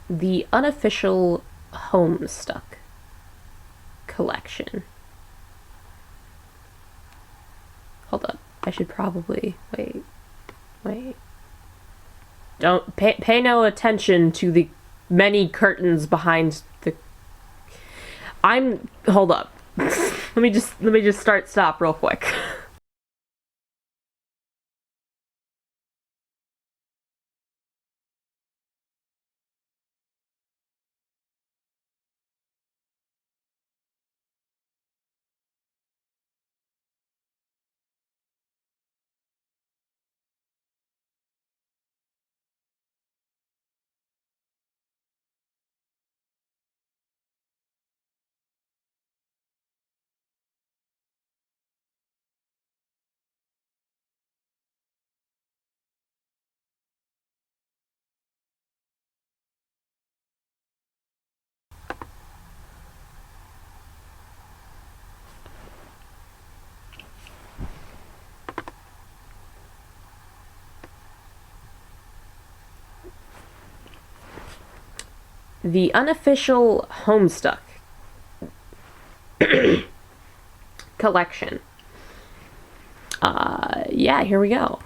The unofficial Homestuck collection. Hold up. I should probably... Wait. Don't pay no attention to the many curtains behind the... Hold up. let me just stop real quick. The unofficial Homestuck collection. Yeah, here we go.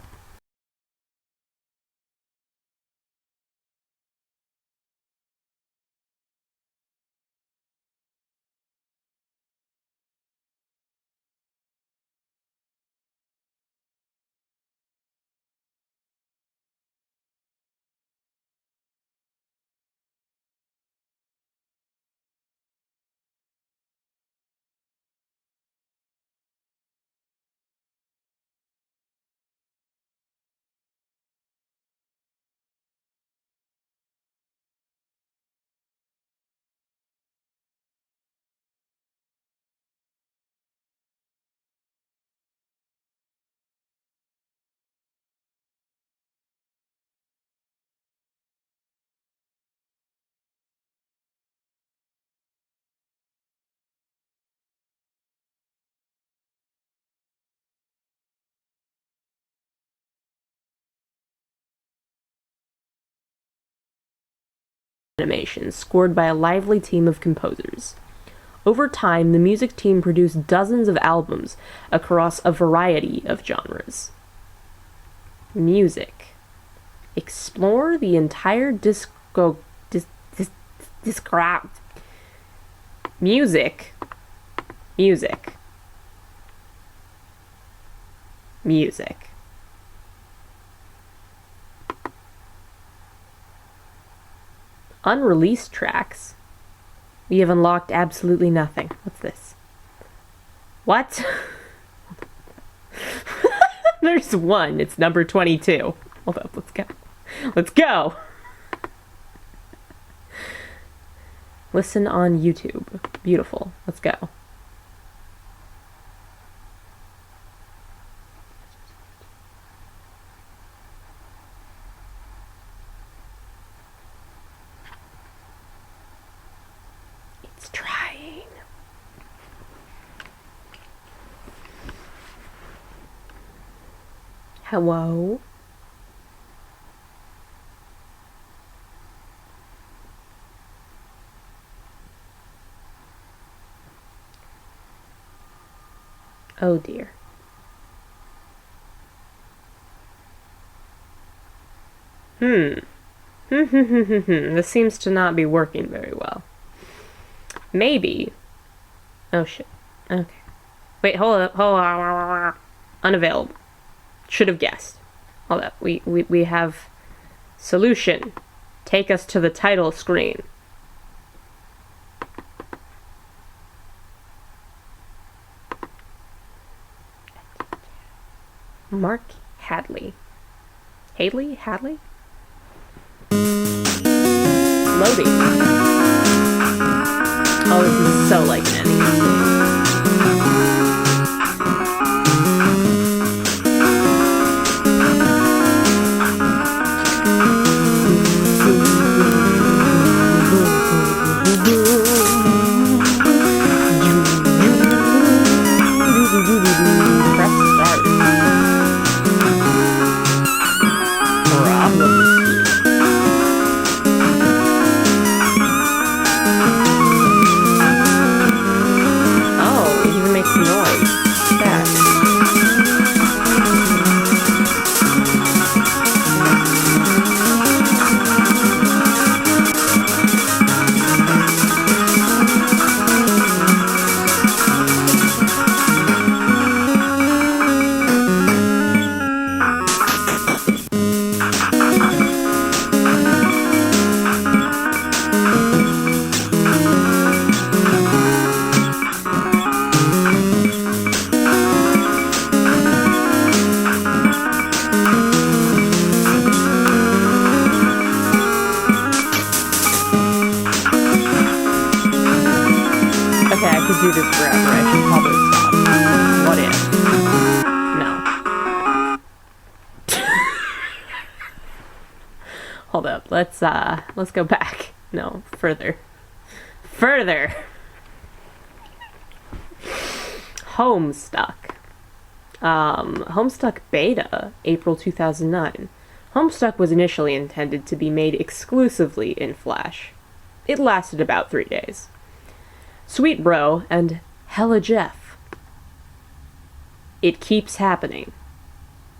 Animation scored by a lively team of composers. Over time, the music team produced dozens of albums across a variety of genres. Music. Explore the entire music. Unreleased tracks. We have unlocked absolutely nothing. What's this? What? There's one. It's number 22. Hold up, let's go. Let's go! Listen on YouTube. Beautiful. Let's go. It's trying. Hello? Oh dear. This seems to not be working very well. Maybe. Oh shit. Okay. Wait, hold up. Unavailable. Should have guessed. Hold up. We have solution. Take us to the title screen. Mark Hadley. Hadley? Loading. Oh, this is so like Nanny. let's go back. No, further. Further. Homestuck. Homestuck Beta, April 2009. Homestuck was initially intended to be made exclusively in Flash. It lasted about 3 days. Sweet Bro and Hella Jeff. It keeps happening.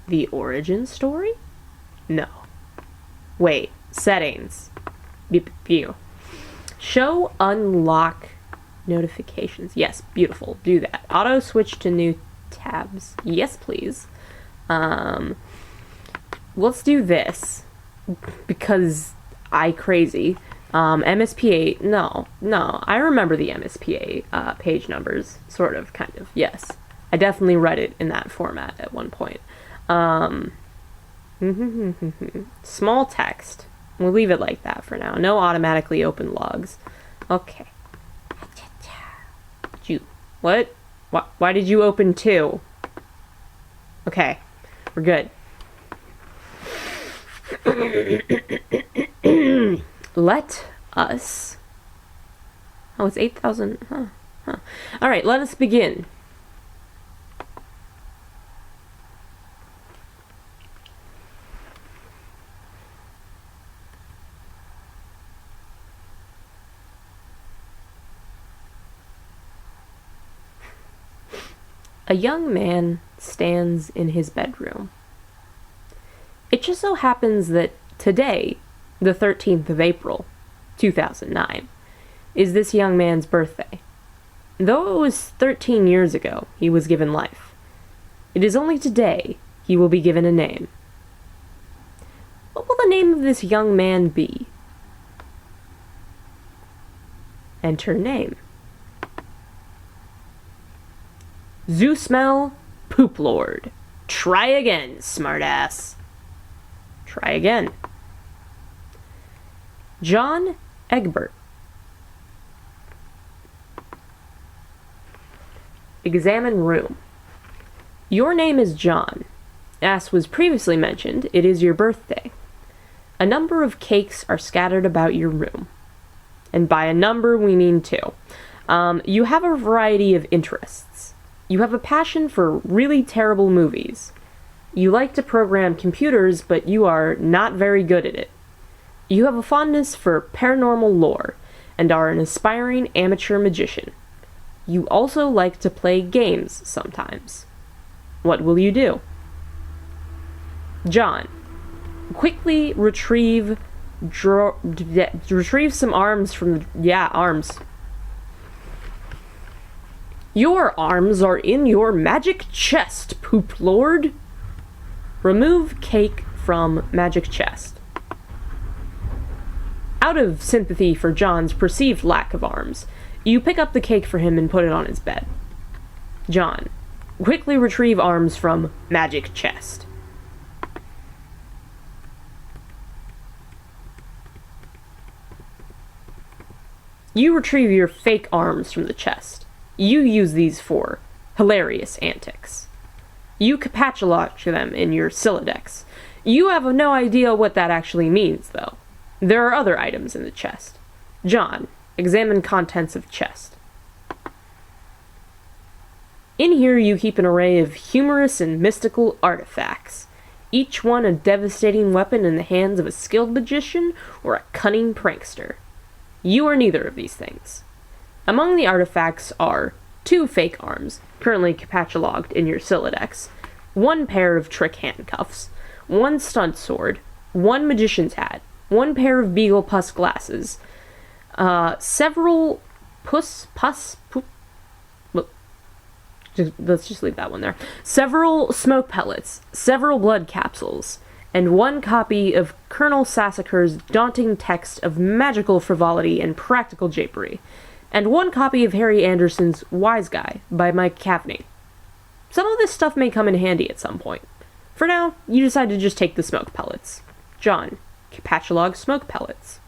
The origin story? No. Wait, settings. Show unlock notifications. Yes, beautiful. Do that. Auto switch to new tabs. Yes, please. Let's do this because I crazy. MSPA. No. I remember the MSPA page numbers. Sort of, kind of. Yes, I definitely read it in that format at one point. Small text. We'll leave it like that for now. No automatically open logs. Okay. What? Why did you open 2? Okay. We're good. Let us... Oh, it's 8,000. Huh. Alright, let us begin. A young man stands in his bedroom. It just so happens that today, the 13th of April, 2009, is this young man's birthday. Though it was 13 years ago he was given life, it is only today he will be given a name. What will the name of this young man be? Enter name. Zoosmell Poop Lord. Try again, smartass. Try again. John Egbert. Examine room. Your name is John. As was previously mentioned, it is your birthday. A number of cakes are scattered about your room. And by a number, we mean 2. You have a variety of interests. You have a passion for really terrible movies. You like to program computers, but you are not very good at it. You have a fondness for paranormal lore, and are an aspiring amateur magician. You also like to play games sometimes. What will you do? John. Quickly retrieve some arms from the... arms. Your arms are in your magic chest, Poop Lord. Remove cake from magic chest. Out of sympathy for John's perceived lack of arms, you pick up the cake for him and put it on his bed. John. Quickly retrieve arms from magic chest. You retrieve your fake arms from the chest. You use these for hilarious antics. You capitulate them in your Silodex. You have no idea what that actually means, though. There are other items in the chest. John, examine contents of chest. In here you keep an array of humorous and mystical artifacts, each one a devastating weapon in the hands of a skilled magician or a cunning prankster. You are neither of these things. Among the artifacts are 2 fake arms, currently capitulated in your Silodex, 1 pair of trick handcuffs, 1 stunt sword, 1 magician's hat, 1 pair of beagle pus glasses, several let's just leave that one there. Several smoke pellets, several blood capsules, and 1 copy of Colonel Sassacre's daunting text of magical frivolity and practical japery, and 1 copy of Harry Anderson's Wise Guy by Mike Cavney. Some of this stuff may come in handy at some point. For now, you decide to just take the smoke pellets. John, capitulate smoke pellets.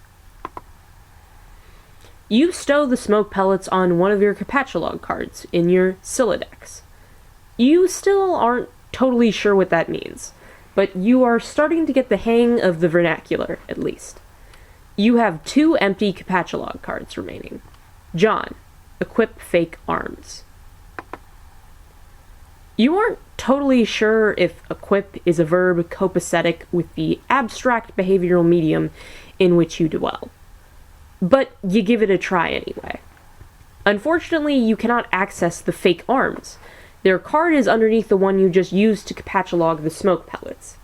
You stow the smoke pellets on one of your capitulate cards in your Silodex. You still aren't totally sure what that means, but you are starting to get the hang of the vernacular, at least. You have 2 empty capatulog cards remaining. John, equip fake arms. You aren't totally sure if equip is a verb copacetic with the abstract behavioral medium in which you dwell, but you give it a try anyway. Unfortunately, you cannot access the fake arms. Their card is underneath the one you just used to capatulog the smoke pellets.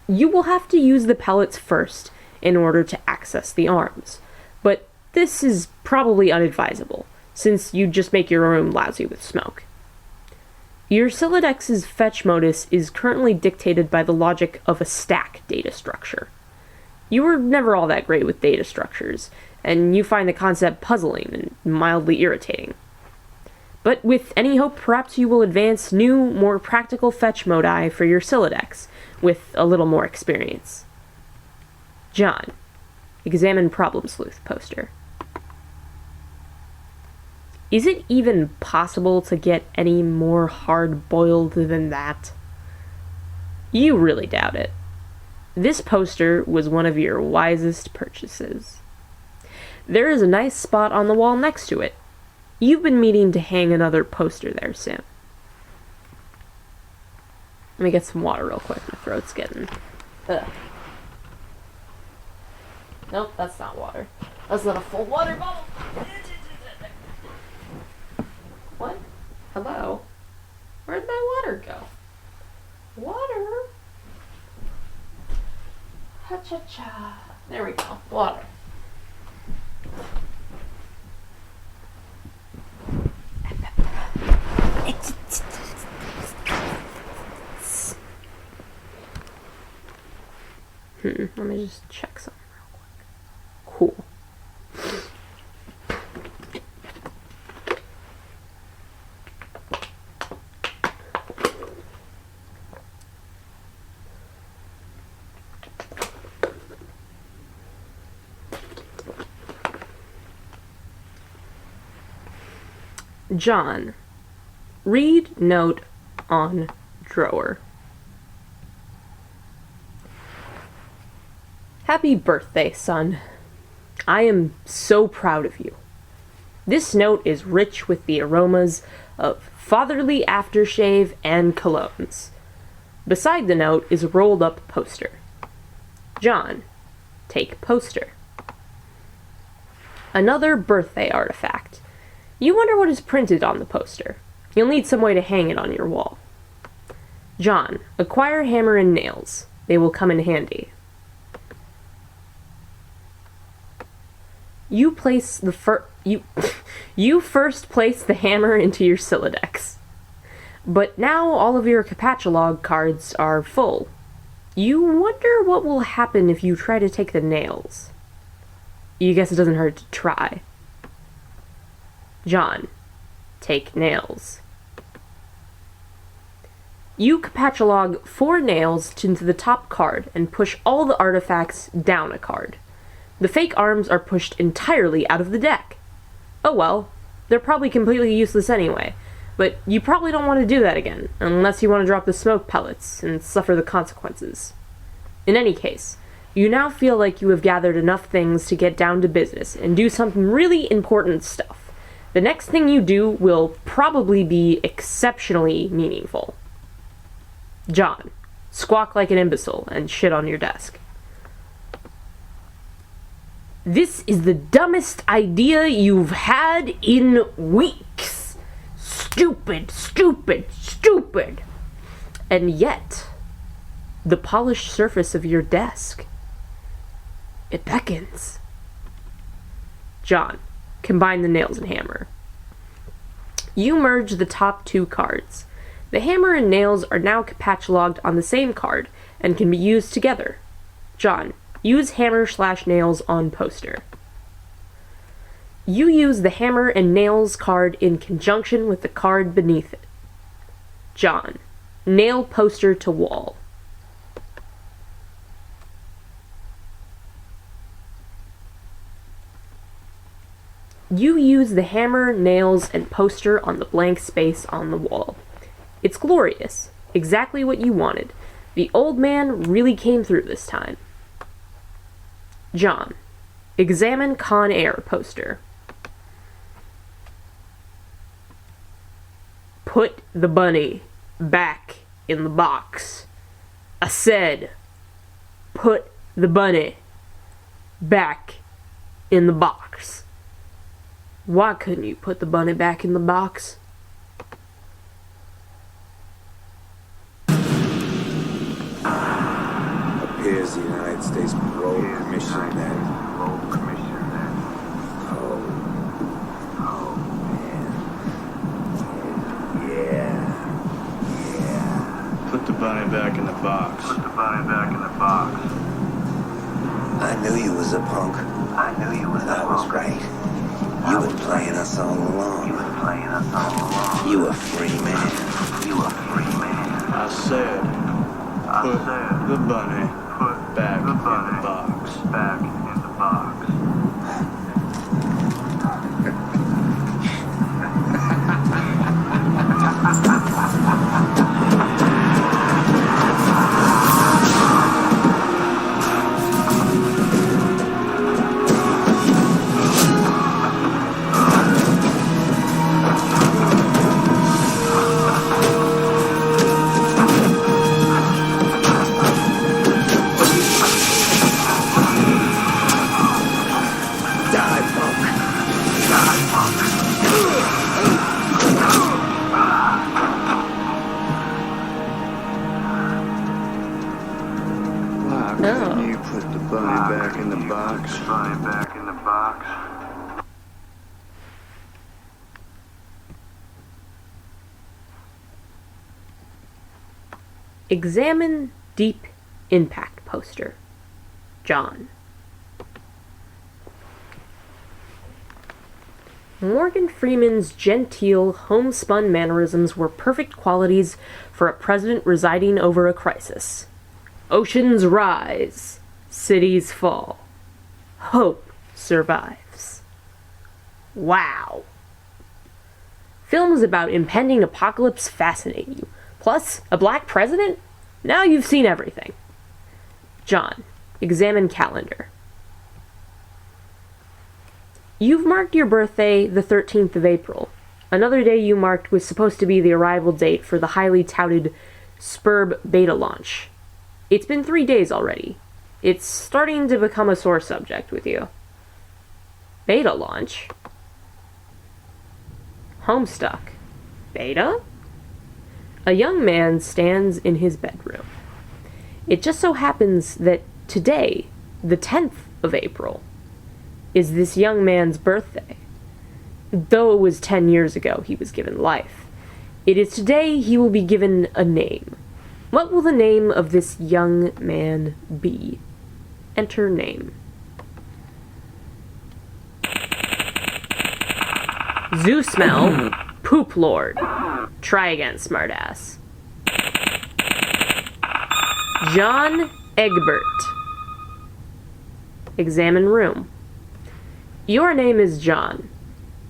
You will have to use the pellets first in order to access the arms, but this is probably unadvisable, since you just make your room lousy with smoke. Your Silodex's fetch modus is currently dictated by the logic of a stack data structure. You were never all that great with data structures, and you find the concept puzzling and mildly irritating. But with any hope, perhaps you will advance new, more practical fetch modi for your Silodex, with a little more experience. John, examine Problem Sleuth poster. Is it even possible to get any more hard-boiled than that? You really doubt it. This poster was one of your wisest purchases. There is a nice spot on the wall next to it. You've been meaning to hang another poster there soon. Let me get some water real quick. My throat's getting... Ugh. Nope, that's not water. That's not a full water bottle. What? Hello? Where'd my water go? Water? Ha-cha-cha. There we go. Water. Let me just check something real quick. Cool. John, read note on drawer. Happy birthday, son. I am so proud of you. This note is rich with the aromas of fatherly aftershave and colognes. Beside the note is a rolled up poster. John, take poster. Another birthday artifact. You wonder what is printed on the poster. You'll need some way to hang it on your wall. John, acquire hammer and nails. They will come in handy. You place the you first place the hammer into your Silodex. But now all of your capatulog cards are full. You wonder what will happen if you try to take the nails. You guess it doesn't hurt to try. John, take nails. You capatulog 4 nails into the top card and push all the artifacts down a card. The fake arms are pushed entirely out of the deck. Oh well, they're probably completely useless anyway, but you probably don't want to do that again, unless you want to drop the smoke pellets and suffer the consequences. In any case, you now feel like you have gathered enough things to get down to business and do some really important stuff. The next thing you do will probably be exceptionally meaningful. John, squawk like an imbecile and shit on your desk. This is the dumbest idea you've had in weeks. Stupid, stupid, stupid. And yet, the polished surface of your desk, it beckons. John, combine the nails and hammer. You merge the top 2 cards. The hammer and nails are now capatulogged on the same card and can be used together. John, use hammer/nails on poster. You use the hammer and nails card in conjunction with the card beneath it. John, nail poster to wall. You use the hammer, nails, and poster on the blank space on the wall. It's glorious. Exactly what you wanted. The old man really came through this time. John, Examine Con Air poster. Put the bunny back in the box. I said, put the bunny back in the box. Why couldn't you put the bunny back in the box? Appears the United States Parole Commission then. Oh man. Yeah. Put the bunny back in the box. Put the bunny back in the box. I knew you was a punk. I knew you was a punk. I was right. You been playing us all along. You been playing us all along. You a free man. You a free man. I said, put the bunny back in the box. Back in the box. You put the bunny back in the box. Bunny back in the box. Examine Deep Impact poster. John. Morgan Freeman's genteel, homespun mannerisms were perfect qualities for a president residing over a crisis. Oceans rise, cities fall. Hope survives. Wow. Films about impending apocalypse fascinate you. Plus, a black president? Now you've seen everything. John, examine calendar. You've marked your birthday the 13th of April. Another day you marked was supposed to be the arrival date for the highly touted Spurb beta launch. It's been 3 days already. It's starting to become a sore subject with you. Beta launch? Homestuck. Beta? A young man stands in his bedroom. It just so happens that today, the 10th of April, is this young man's birthday. Though it was 10 years ago he was given life, it is today he will be given a name. What will the name of this young man be? Enter name. Zoo smell, poop lord. Try again, smartass. John Egbert. Examine room. Your name is John.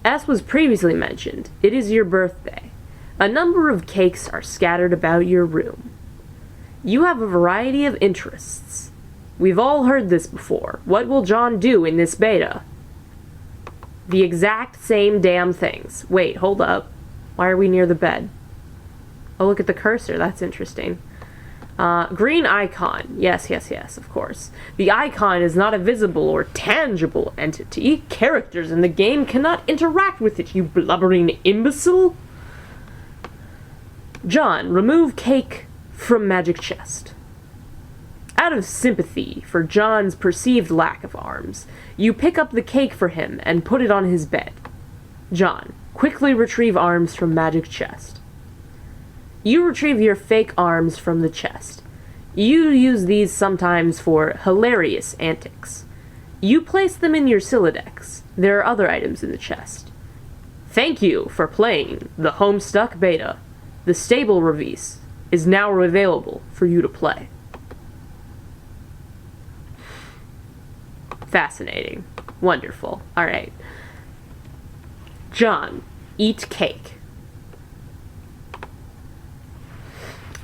As was previously mentioned, it is your birthday. A number of cakes are scattered about your room. You have a variety of interests. We've all heard this before. What will John do in this beta? The exact same damn things. Wait, hold up. Why are we near the bed? Oh, look at the cursor. That's interesting. Green icon. Yes, of course. The icon is not a visible or tangible entity. Characters in the game cannot interact with it, you blubbering imbecile. John, remove cake from magic chest. Out of sympathy for John's perceived lack of arms, you pick up the cake for him and put it on his bed. John, quickly retrieve arms from magic chest. You retrieve your fake arms from the chest. You use these sometimes for hilarious antics. You place them in your Silodex. There are other items in the chest. Thank you for playing the Homestuck beta. The stable release is now available for you to play. Fascinating. Wonderful. Alright. John, eat cake.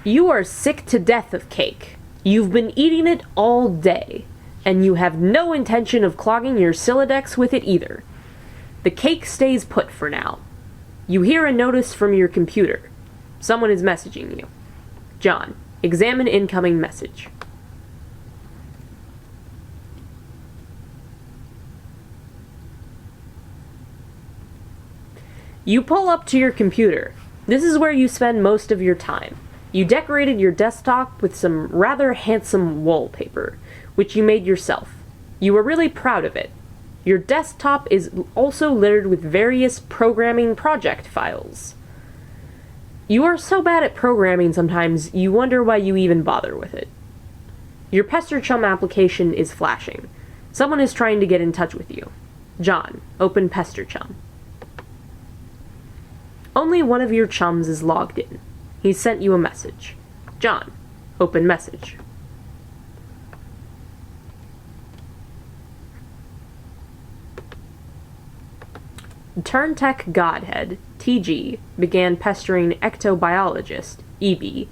You are sick to death of cake. You've been eating it all day, and you have no intention of clogging your Silodex with it either. The cake stays put for now. You hear a notice from your computer. Someone is messaging you. John, examine incoming message. You pull up to your computer. This is where you spend most of your time. You decorated your desktop with some rather handsome wallpaper, which you made yourself. You were really proud of it. Your desktop is also littered with various programming project files. You are so bad at programming sometimes, you wonder why you even bother with it. Your Pester Chum application is flashing. Someone is trying to get in touch with you. John, open Pester Chum. Only one of your chums is logged in. He sent you a message. John, open message. Turntech Godhead, TG, began pestering ectobiologist, EB,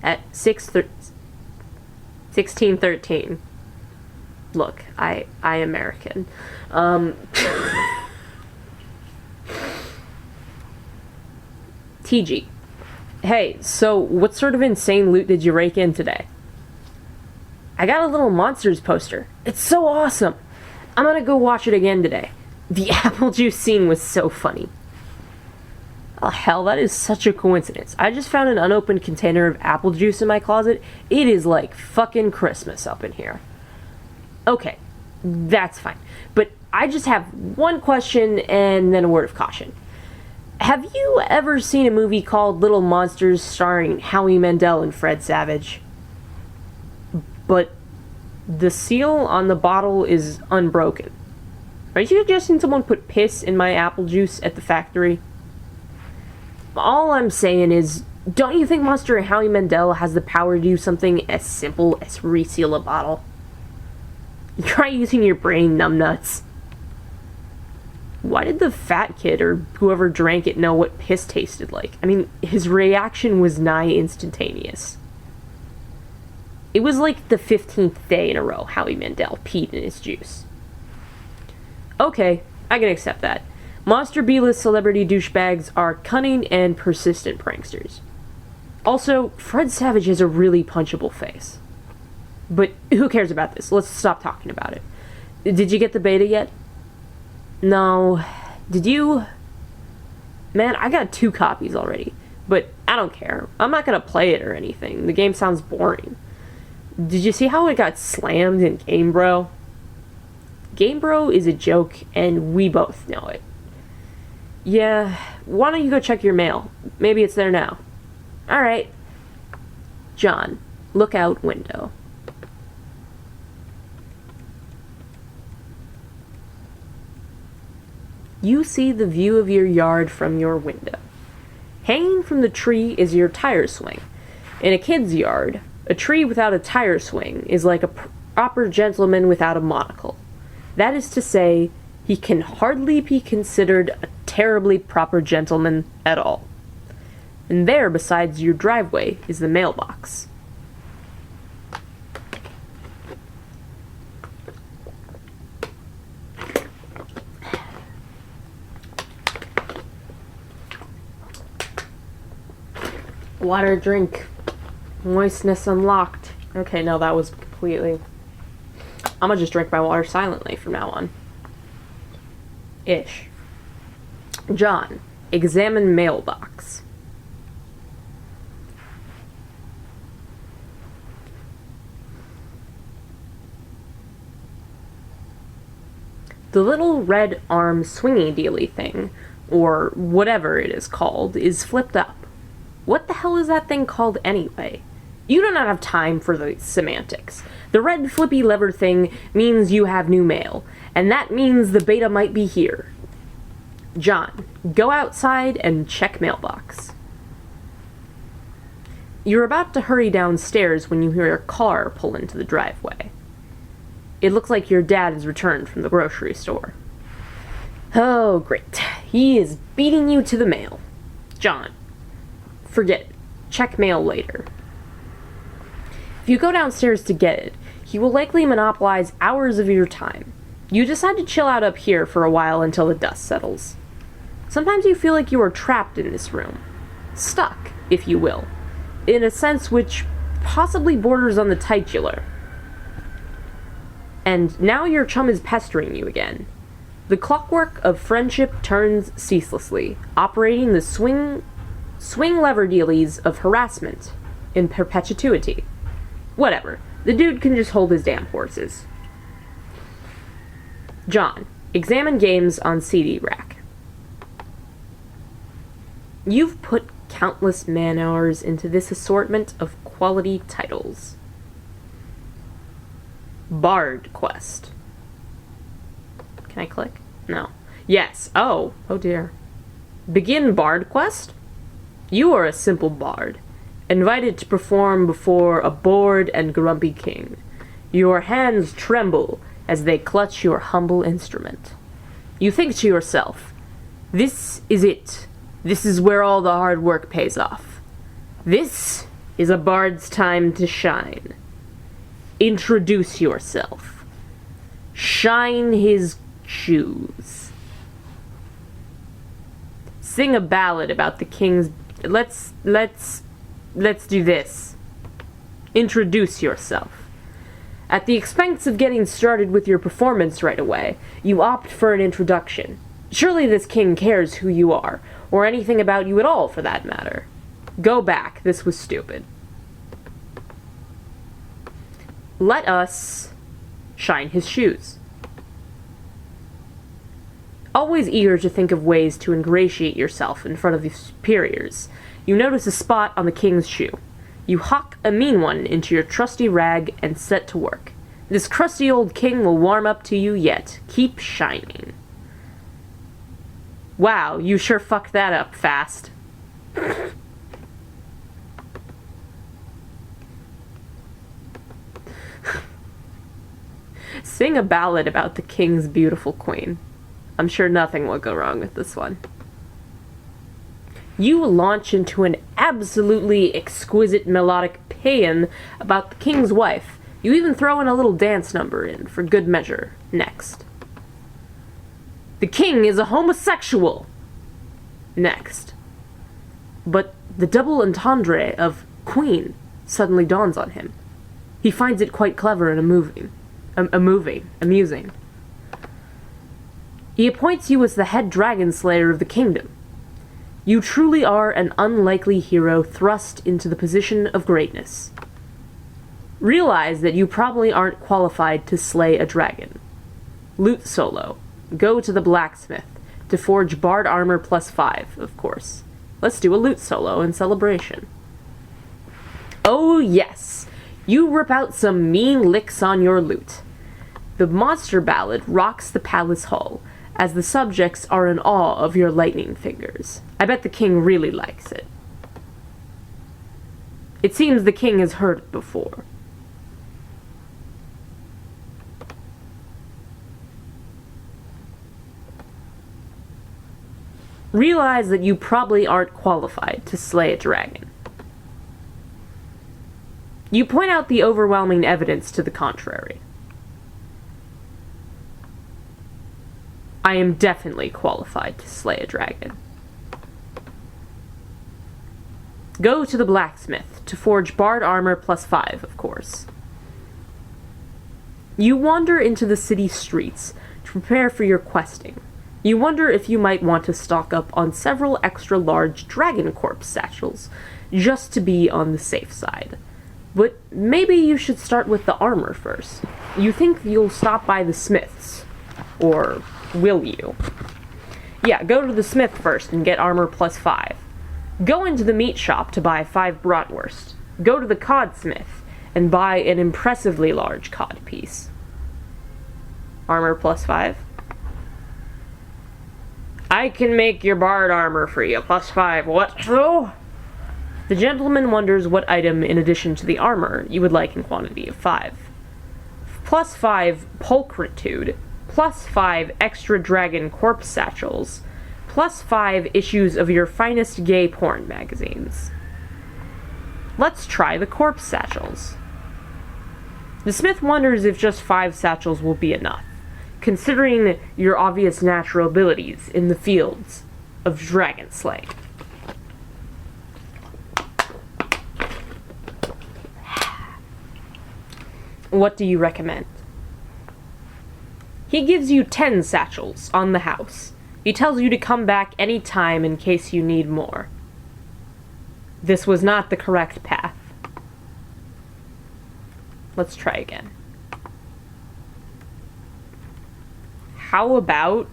at 1613. Look, I American. TG. Hey, so what sort of insane loot did you rake in today? I got a little Monsters poster. It's so awesome. I'm gonna go watch it again today. The apple juice scene was so funny. Oh hell, that is such a coincidence. I just found an unopened container of apple juice in my closet. It is like fucking Christmas up in here. Okay, that's fine. But I just have one question and then a word of caution. Have you ever seen a movie called Little Monsters starring Howie Mandel and Fred Savage? But the seal on the bottle is unbroken. Are you suggesting someone put piss in my apple juice at the factory? All I'm saying is, don't you think Monster Howie Mandel has the power to do something as simple as reseal a bottle? Try using your brain, numbnuts. Why did the fat kid or whoever drank it know what piss tasted like? I mean, his reaction was nigh instantaneous. It was like the 15th day in a row Howie Mandel peed in his juice. Okay, I can accept that. Monster B-list celebrity douchebags are cunning and persistent pranksters. Also, Fred Savage has a really punchable face. But who cares about this? Let's stop talking about it. Did you get the beta yet? No. Did you? Man, I got 2 copies already. But I don't care. I'm not gonna play it or anything. The game sounds boring. Did you see how it got slammed in Game Bro? Game Bro is a joke, and we both know it. Yeah, why don't you go check your mail? Maybe it's there now. Alright. John, look out window. You see the view of your yard from your window. Hanging from the tree is your tire swing. In a kid's yard, a tree without a tire swing is like a proper gentleman without a monocle. That is to say, he can hardly be considered a terribly proper gentleman at all. And there, besides your driveway, is the mailbox. Water drink. Moistness unlocked. Okay, no, that was completely... I'm gonna just drink my water silently from now on. Ish. John, examine mailbox. The little red arm swingy dealy thing, or whatever it is called, is flipped up. What the hell is that thing called anyway? You do not have time for the semantics. The red flippy lever thing means you have new mail, and that means the beta might be here. John, go outside and check mailbox. You're about to hurry downstairs when you hear a car pull into the driveway. It looks like your dad has returned from the grocery store. Oh, great. He is beating you to the mail. John, forget it. Check mail later. If you go downstairs to get it, He will likely monopolize hours of your time. You decide to chill out up here for a while until the dust settles. Sometimes you feel like you are trapped in this room. Stuck, if you will. In a sense which possibly borders on the titular. And now your chum is pestering you again. The clockwork of friendship turns ceaselessly, operating the swing lever dealies of harassment in perpetuity. Whatever. The dude can just hold his damn horses. John, examine games on CD rack. You've put countless man-hours into this assortment of quality titles. Bard Quest. Can I click? No. Yes. Oh dear. Begin Bard Quest? You are a simple bard, invited to perform before a bored and grumpy king. Your hands tremble as they clutch your humble instrument. You think to yourself, this is it. This is where all the hard work pays off. This is a bard's time to shine. Introduce yourself. Shine his shoes. Sing a ballad about the king's... Let's do this. Introduce yourself. At the expense of getting started with your performance right away, you opt for an introduction. Surely this king cares who you are, or anything about you at all for that matter. Go back, this was stupid. Let us shine his shoes. Always eager to think of ways to ingratiate yourself in front of the superiors, you notice a spot on the king's shoe. You hock a mean one into your trusty rag and set to work. This crusty old king will warm up to you yet. Keep shining. Wow, you sure fucked that up fast. Sing a ballad about the king's beautiful queen. I'm sure nothing will go wrong with this one. You launch into an absolutely exquisite melodic paean about the king's wife. You even throw in a little dance number in for good measure. Next. The king is a homosexual. Next. But the double entendre of queen suddenly dawns on him. He finds it quite clever and amusing. He appoints you as the head dragon slayer of the kingdom. You truly are an unlikely hero thrust into the position of greatness. Realize that you probably aren't qualified to slay a dragon. Loot solo. Go to the blacksmith to forge bard armor +5, of course. Let's do a loot solo in celebration. Oh yes, you rip out some mean licks on your lute. The monster ballad rocks the palace hall, as the subjects are in awe of your lightning fingers. I bet the king really likes it. It seems the king has heard it before. Realize that you probably aren't qualified to slay a dragon. You point out the overwhelming evidence to the contrary. I am definitely qualified to slay a dragon. Go to the blacksmith to forge bard armor +5, of course. You wander into the city streets to prepare for your questing. You wonder if you might want to stock up on several extra large dragon corpse satchels, just to be on the safe side. But maybe you should start with the armor first. You think you'll stop by the smith's. Or will you? Yeah, go to the smith first and get armor +5. Go into the meat shop to buy 5 bratwurst. Go to the codsmith and buy an impressively large cod piece. Armor +5. I can make your bard armor for you. +5. What? So? The gentleman wonders what item, in addition to the armor, you would like in quantity of 5. +5 pulchritude. +5 extra dragon corpse satchels. +5 issues of your finest gay porn magazines. Let's try the corpse satchels. The smith wonders if just 5 satchels will be enough, considering your obvious natural abilities in the fields of dragon slaying. What do you recommend? He gives you 10 satchels on the house. He tells you to come back any time in case you need more. This was not the correct path. Let's try again. How about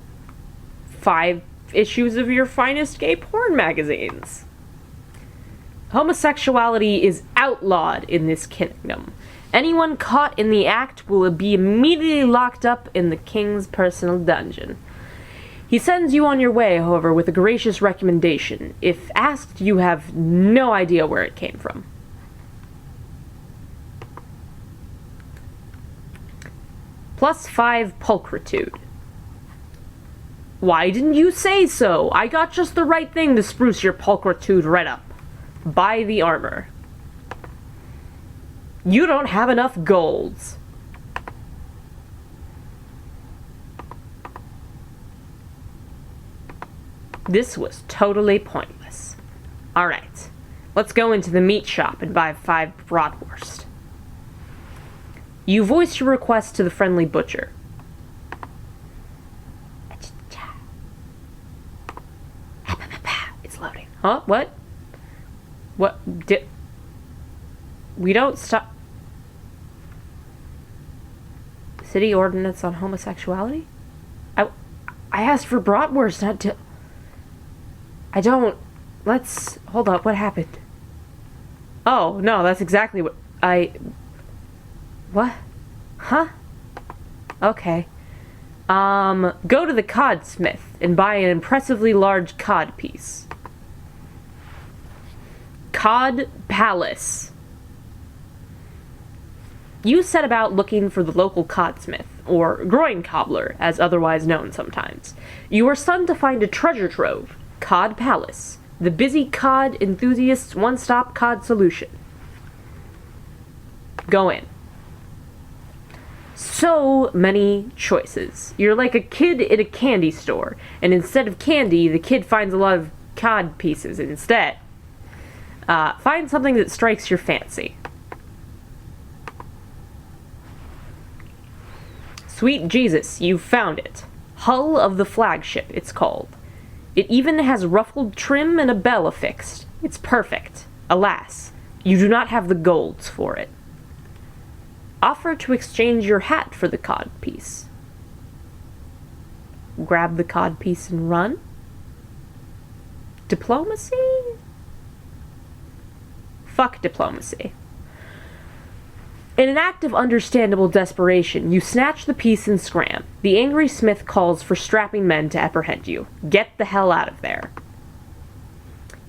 5 issues of your finest gay porn magazines? Homosexuality is outlawed in this kingdom. Anyone caught in the act will be immediately locked up in the king's personal dungeon. He sends you on your way, however, with a gracious recommendation. If asked, you have no idea where it came from. +5 pulchritude. Why didn't you say so? I got just the right thing to spruce your pulchritude right up. Buy the armor. You don't have enough golds. This was totally pointless. Alright, let's go into the meat shop and buy 5 bratwurst. You voice your request to the friendly butcher. It's loading. Huh? What? What? Did... We don't stop... City ordinance on homosexuality? I asked for bratwurst, not to... I don't... Let's... Hold up, what happened? Oh, no, that's exactly what... What? Huh? Okay. Go to the codsmith and buy an impressively large cod piece. Cod Palace. You set about looking for the local codsmith, or groin cobbler, as otherwise known sometimes. You are stunned to find a treasure trove, Cod Palace, the busy cod enthusiast's one-stop cod solution. Go in. So many choices. You're like a kid in a candy store, and instead of candy, the kid finds a lot of cod pieces instead. Find something that strikes your fancy. Sweet Jesus, you've found it. Hull of the flagship, it's called. It even has ruffled trim and a bell affixed. It's perfect. Alas, you do not have the golds for it. Offer to exchange your hat for the cod piece. Grab the cod piece and run? Diplomacy? Fuck diplomacy. In an act of understandable desperation, you snatch the piece and scram. The angry smith calls for strapping men to apprehend you. Get the hell out of there.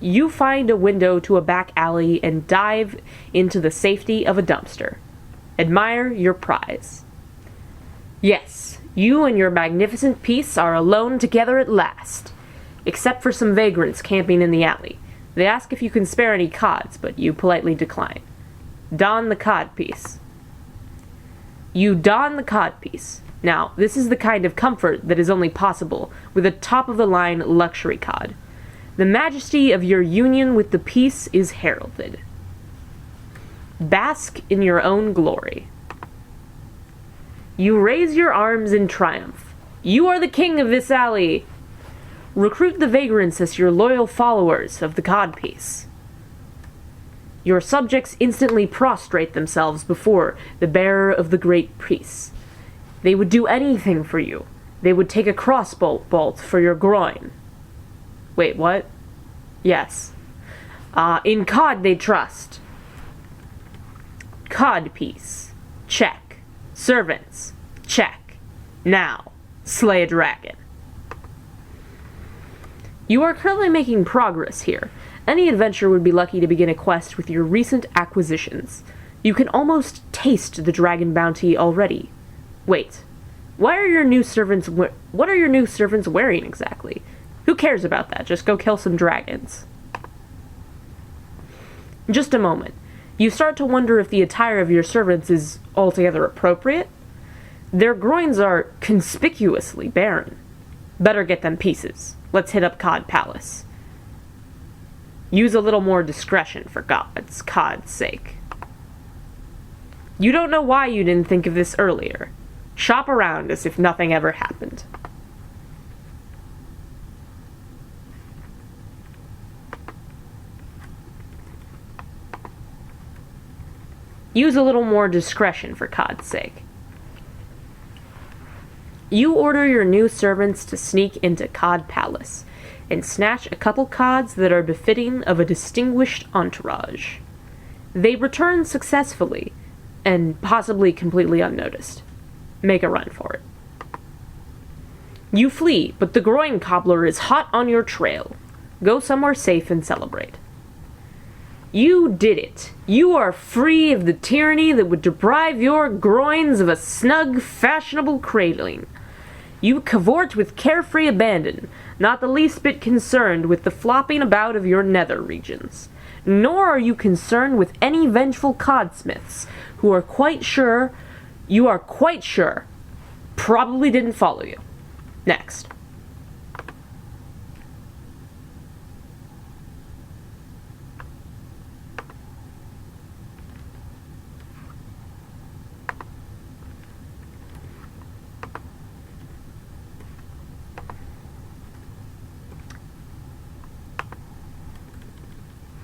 You find a window to a back alley and dive into the safety of a dumpster. Admire your prize. Yes, you and your magnificent piece are alone together at last. Except for some vagrants camping in the alley. They ask if you can spare any cods, but you politely decline. Don the codpiece. You don the codpiece. Now, this is the kind of comfort that is only possible with a top-of-the-line luxury cod. The majesty of your union with the piece is heralded. Bask in your own glory. You raise your arms in triumph. You are the king of this alley. Recruit the vagrants as your loyal followers of the codpiece. Your subjects instantly prostrate themselves before the bearer of the great priest. They would do anything for you. They would take a crossbow bolt for your groin. Wait, what? Yes. In cod they trust. Codpiece. Check. Servants. Check. Now, slay a dragon. You are currently making progress here. Any adventurer would be lucky to begin a quest with your recent acquisitions. You can almost taste the dragon bounty already. Wait, what are your new servants wearing exactly? Who cares about that? Just go kill some dragons. Just a moment. You start to wonder if the attire of your servants is altogether appropriate. Their groins are conspicuously barren. Better get them pieces. Let's hit up Cod Palace. Use a little more discretion for Cod's sake. You don't know why you didn't think of this earlier. Shop around as if nothing ever happened. Use a little more discretion for Cod's sake. You order your new servants to sneak into Cod Palace and snatch a couple cods that are befitting of a distinguished entourage. They return successfully, and possibly completely unnoticed. Make a run for it. You flee, but the groin cobbler is hot on your trail. Go somewhere safe and celebrate. You did it. You are free of the tyranny that would deprive your groins of a snug, fashionable cradling. You cavort with carefree abandon, not the least bit concerned with the flopping about of your nether regions. Nor are you concerned with any vengeful codsmiths, who are quite sure, probably didn't follow you. Next.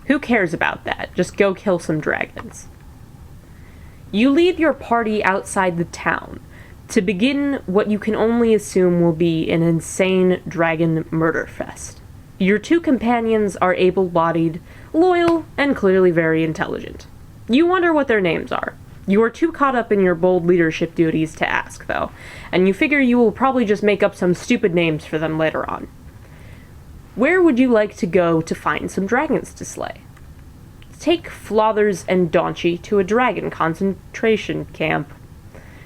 Who cares about that? Just go kill some dragons. You leave your party outside the town to begin what you can only assume will be an insane dragon murder fest. Your two companions are able-bodied, loyal, and clearly very intelligent. You wonder what their names are. You are too caught up in your bold leadership duties to ask, though, and you figure you will probably just make up some stupid names for them later on. Where would you like to go to find some dragons to slay? Take Flothers and Daunchy to a dragon concentration camp.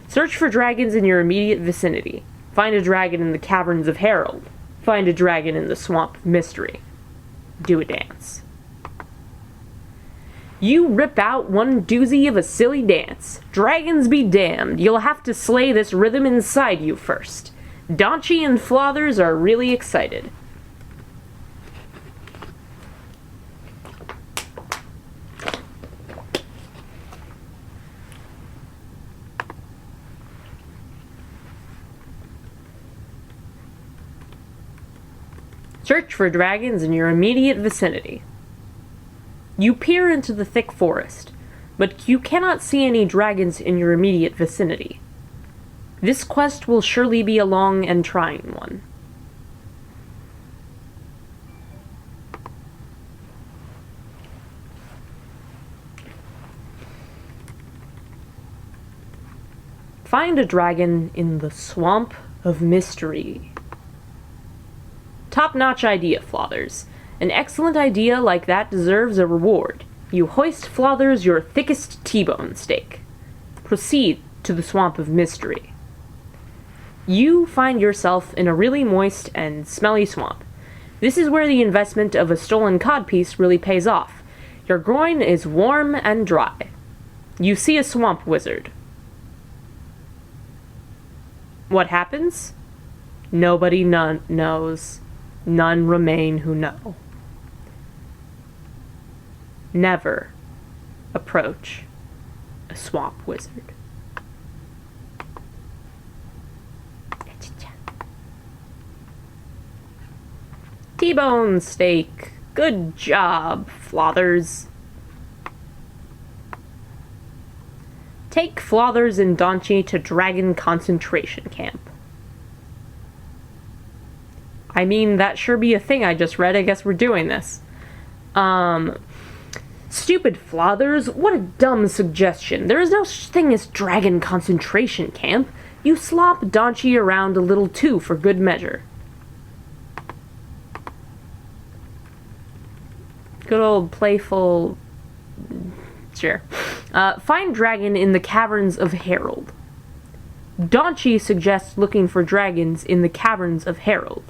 Search for dragons in your immediate vicinity. Find a dragon in the caverns of Harold. Find a dragon in the swamp of Mystery. Do a dance. You rip out one doozy of a silly dance. Dragons be damned, you'll have to slay this rhythm inside you first. Daunchy and Flothers are really excited. Search for dragons in your immediate vicinity. You peer into the thick forest, but you cannot see any dragons in your immediate vicinity. This quest will surely be a long and trying one. Find a dragon in the swamp of Mystery. Top-notch idea, Flothers. An excellent idea like that deserves a reward. You hoist Flothers your thickest T-bone steak. Proceed to the Swamp of Mystery. You find yourself in a really moist and smelly swamp. This is where the investment of a stolen codpiece really pays off. Your groin is warm and dry. You see a swamp wizard. What happens? Nobody knows. None remain who know. Never approach a swamp wizard. T-bone steak. Good job, Flothers. Take Flothers and Daunchy to Dragon Concentration Camp. I mean, that sure be a thing I just read. I guess we're doing this. Stupid Flothers, what a dumb suggestion. There is no such thing as Dragon Concentration Camp. You slop Daunchy around a little too for good measure. Good old playful... Sure. Find dragon in the caverns of Harold. Daunchy suggests looking for dragons in the caverns of Harold.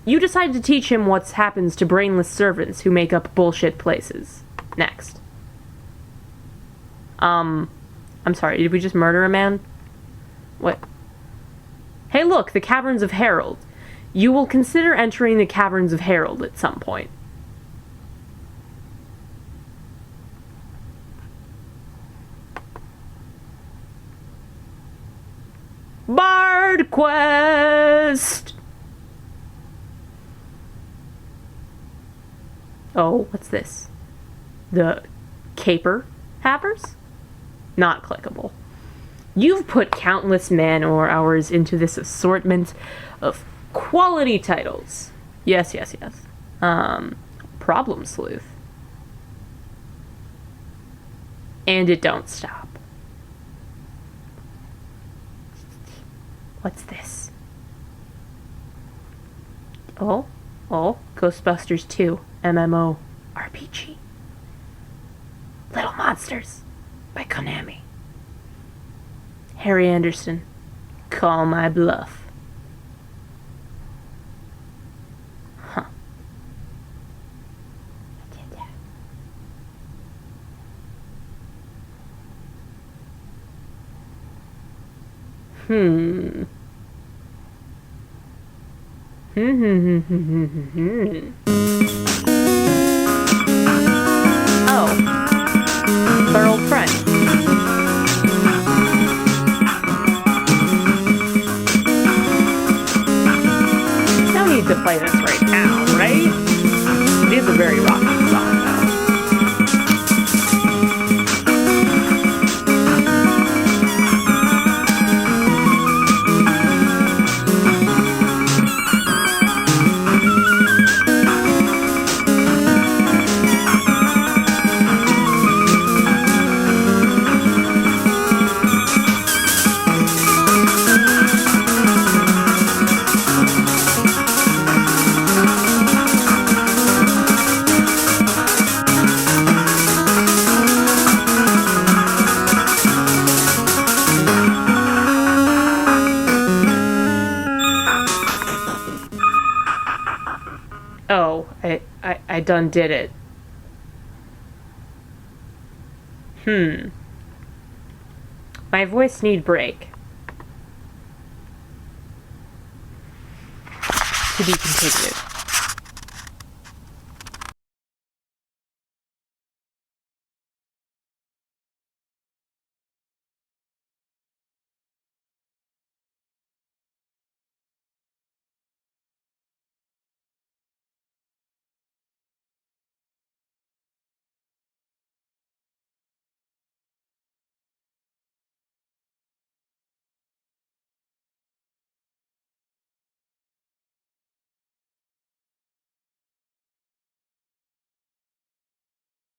You decide to teach him what happens to brainless servants who make up bullshit places. Next. I'm sorry, did we just murder a man? What? Hey look, the Caverns of Harold. You will consider entering the Caverns of Harold at some point. Bard quest! Oh, what's this? The caper havers? Not clickable. You've put countless man-hours into this assortment of quality titles. Yes. Problem sleuth. And it don't stop. What's this? Oh, Ghostbusters 2 MMO RPG. Little Monsters by Konami. Harry Anderson, call my bluff. Huh. I did that. Oh. It's our old friend. No need to play this right now, right? It is a very rocking song, though. Oh, I done did it. My voice need break. To be continued.